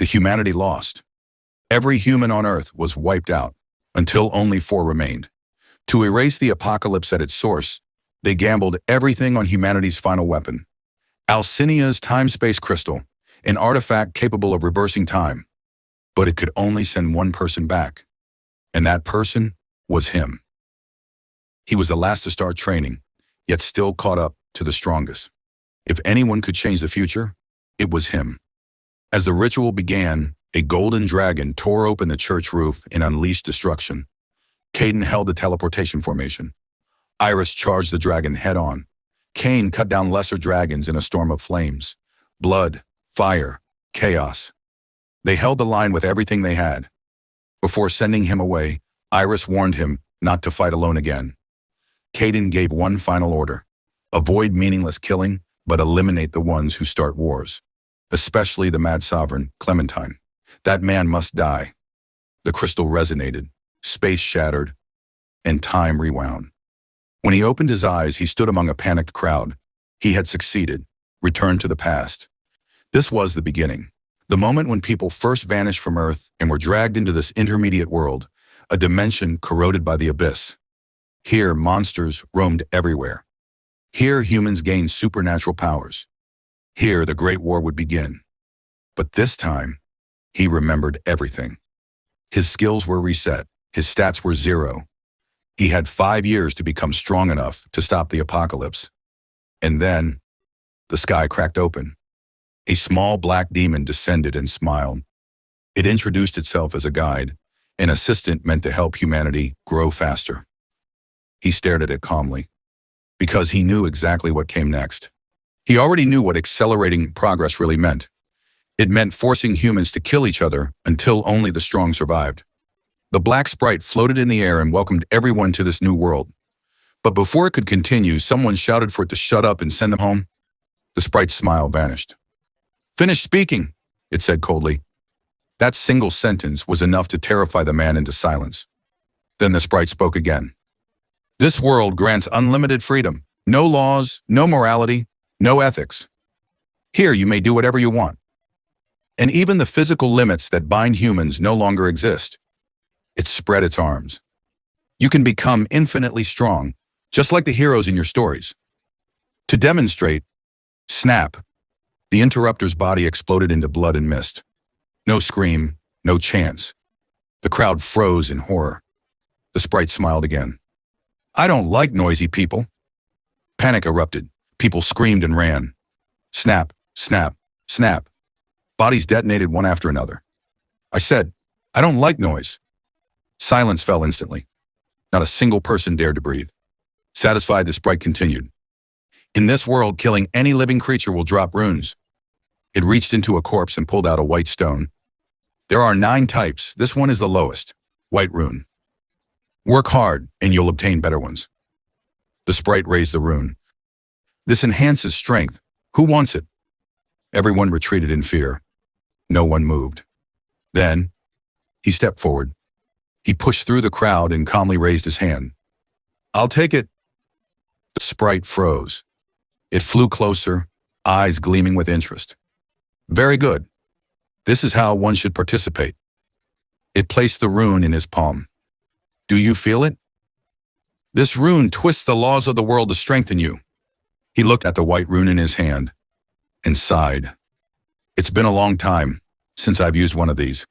The humanity lost. Every human on Earth was wiped out, until only 4 remained. To erase the apocalypse at its source, they gambled everything on humanity's final weapon. Alcinia's time-space crystal, an artifact capable of reversing time. But it could only send one person back. And that person was him. He was the last to start training, yet still caught up to the strongest. If anyone could change the future, it was him. As the ritual began, a golden dragon tore open the church roof and unleashed destruction. Caden held the teleportation formation. Iris charged the dragon head-on. Cain cut down lesser dragons in a storm of flames. Blood, fire, chaos. They held the line with everything they had. Before sending him away, Iris warned him not to fight alone again. Caden gave one final order. Avoid meaningless killing, but eliminate the ones who start wars. Especially the mad sovereign, Clementine. That man must die. The crystal resonated, space shattered, and time rewound. When he opened his eyes, he stood among a panicked crowd. He had succeeded, returned to the past. This was the beginning. The moment when people first vanished from Earth and were dragged into this intermediate world, a dimension corroded by the abyss. Here, monsters roamed everywhere. Here, humans gained supernatural powers. Here, the Great War would begin. But this time, he remembered everything. His skills were reset. His stats were 0. He had 5 years to become strong enough to stop the apocalypse. And then, the sky cracked open. A small black demon descended and smiled. It introduced itself as a guide, an assistant meant to help humanity grow faster. He stared at it calmly, because he knew exactly what came next. He already knew what accelerating progress really meant. It meant forcing humans to kill each other until only the strong survived. The black sprite floated in the air and welcomed everyone to this new world. But before it could continue, someone shouted for it to shut up and send them home. The sprite's smile vanished. "Finish speaking," it said coldly. That single sentence was enough to terrify the man into silence. Then the sprite spoke again. "This world grants unlimited freedom. No laws, no morality, no ethics. Here you may do whatever you want. And even the physical limits that bind humans no longer exist." It spread its arms. "You can become infinitely strong, just like the heroes in your stories." To demonstrate, snap, the interrupter's body exploded into blood and mist. No scream, no chance. The crowd froze in horror. The sprite smiled again. "I don't like noisy people." Panic erupted. People screamed and ran. Snap, snap, snap. Bodies detonated one after another. "I said, I don't like noise." Silence fell instantly. Not a single person dared to breathe. Satisfied, the sprite continued. "In this world, killing any living creature will drop runes." It reached into a corpse and pulled out a white stone. "There are 9 types. This one is the lowest. White rune. Work hard, and you'll obtain better ones." The sprite raised the rune. "This enhances strength. Who wants it?" Everyone retreated in fear. No one moved. Then, he stepped forward. He pushed through the crowd and calmly raised his hand. "I'll take it." The sprite froze. It flew closer, eyes gleaming with interest. "Very good. This is how one should participate." It placed the rune in his palm. "Do you feel it? This rune twists the laws of the world to strengthen you." He looked at the white rune in his hand and sighed. "It's been a long time since I've used one of these."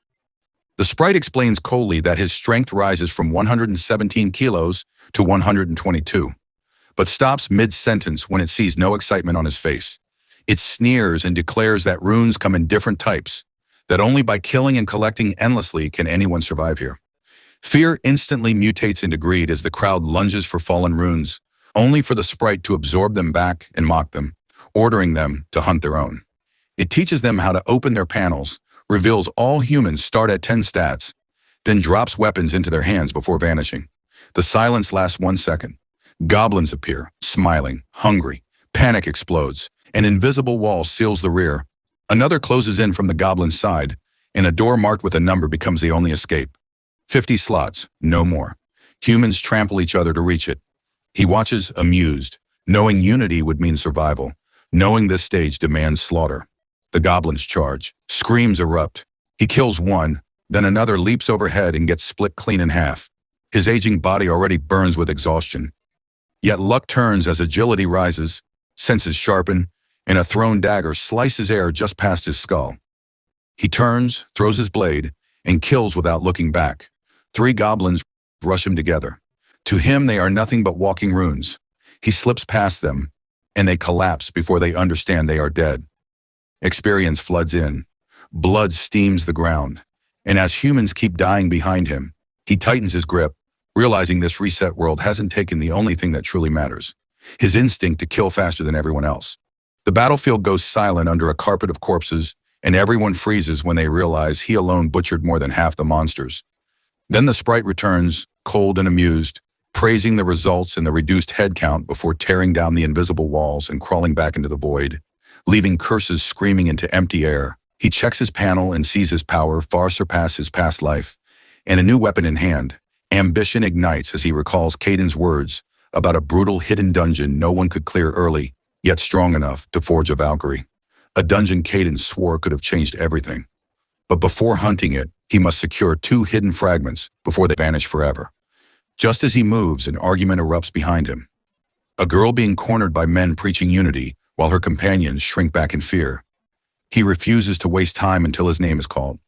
The sprite explains coldly that his strength rises from 117 kilos to 122, but stops mid-sentence when it sees no excitement on his face. It sneers and declares that runes come in different types, that only by killing and collecting endlessly can anyone survive here. Fear instantly mutates into greed as the crowd lunges for fallen runes, only for the sprite to absorb them back and mock them, ordering them to hunt their own. It teaches them how to open their panels, reveals all humans start at 10 stats, then drops weapons into their hands before vanishing. The silence lasts 1 second. Goblins appear, smiling, hungry. Panic explodes. An invisible wall seals the rear. Another closes in from the goblin's side, and a door marked with a number becomes the only escape. 50 slots, no more. Humans trample each other to reach it. He watches, amused, knowing unity would mean survival, knowing this stage demands slaughter. The goblins charge. Screams erupt. He kills one, then another leaps overhead and gets split clean in half. His aging body already burns with exhaustion. Yet luck turns as agility rises, senses sharpen, and a thrown dagger slices air just past his skull. He turns, throws his blade, and kills without looking back. 3 goblins rush him together. To him, they are nothing but walking runes. He slips past them, and they collapse before they understand they are dead. Experience floods in. Blood steams the ground. And as humans keep dying behind him, he tightens his grip, realizing this reset world hasn't taken the only thing that truly matters: his instinct to kill faster than everyone else. The battlefield goes silent under a carpet of corpses, and everyone freezes when they realize he alone butchered more than half the monsters. Then the sprite returns, cold and amused, praising the results and the reduced head count before tearing down the invisible walls and crawling back into the void, leaving curses screaming into empty air. He checks his panel and sees his power far surpass his past life, and a new weapon in hand. Ambition ignites as he recalls Caden's words about a brutal hidden dungeon no one could clear early, yet strong enough to forge a Valkyrie. A dungeon Caden swore could have changed everything. But before hunting it, he must secure 2 hidden fragments before they vanish forever. Just as he moves, an argument erupts behind him. A girl being cornered by men preaching unity, while her companions shrink back in fear. He refuses to waste time until his name is called.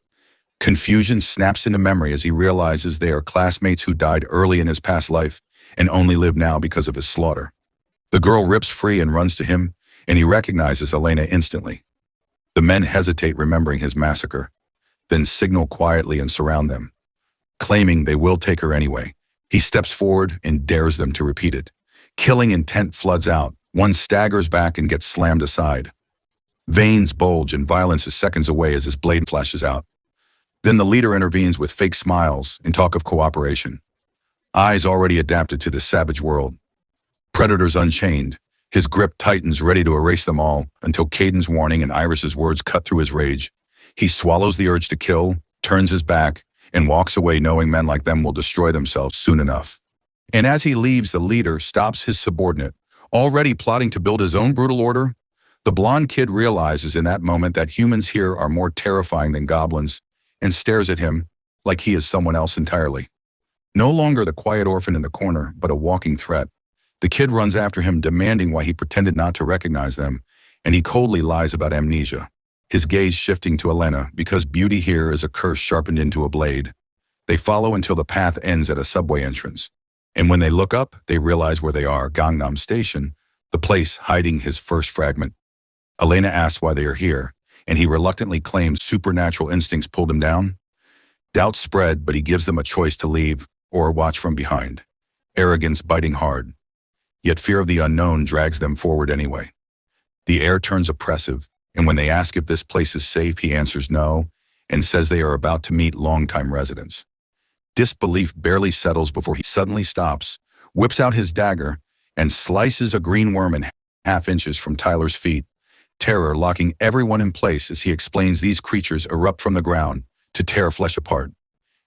Confusion snaps into memory as he realizes they are classmates who died early in his past life and only live now because of his slaughter. The girl rips free and runs to him, and he recognizes Elena instantly. The men hesitate, remembering his massacre, then signal quietly and surround them. Claiming they will take her anyway, he steps forward and dares them to repeat it. Killing intent floods out. One staggers back and gets slammed aside. Veins bulge and violence is seconds away as his blade flashes out. Then the leader intervenes with fake smiles and talk of cooperation. Eyes already adapted to this savage world. Predators unchained. His grip tightens, ready to erase them all, until Caden's warning and Iris's words cut through his rage. He swallows the urge to kill, turns his back, and walks away, knowing men like them will destroy themselves soon enough. And as he leaves, the leader stops his subordinate, already plotting to build his own brutal order. The blonde kid realizes in that moment that humans here are more terrifying than goblins, and stares at him like he is someone else entirely. No longer the quiet orphan in the corner, but a walking threat. The kid runs after him, demanding why he pretended not to recognize them, and he coldly lies about amnesia, his gaze shifting to Elena, because beauty here is a curse sharpened into a blade. They follow until the path ends at a subway entrance, and when they look up, they realize where they are: Gangnam Station, the place hiding his first fragment. Elena asks why they are here, and he reluctantly claims supernatural instincts pulled him down. Doubts spread, but he gives them a choice to leave or watch from behind. Arrogance biting hard. Yet fear of the unknown drags them forward anyway. The air turns oppressive, and when they ask if this place is safe, he answers no, and says they are about to meet longtime residents. Disbelief barely settles before he suddenly stops, whips out his dagger, and slices a green worm in half inches from Tyler's feet, terror locking everyone in place as he explains these creatures erupt from the ground to tear flesh apart.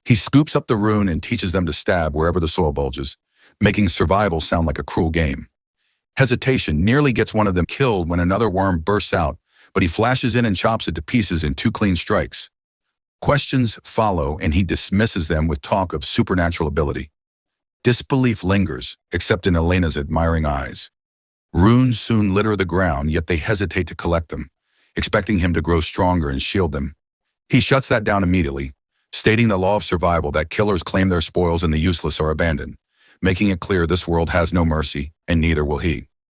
He scoops up the rune and teaches them to stab wherever the soil bulges, making survival sound like a cruel game. Hesitation nearly gets one of them killed when another worm bursts out, but he flashes in and chops it to pieces in 2 clean strikes. Questions follow, and he dismisses them with talk of supernatural ability. Disbelief lingers, except in Elena's admiring eyes. Runes soon litter the ground, yet they hesitate to collect them, expecting him to grow stronger and shield them. He shuts that down immediately, stating the law of survival that killers claim their spoils and the useless are abandoned, making it clear this world has no mercy, and neither will he.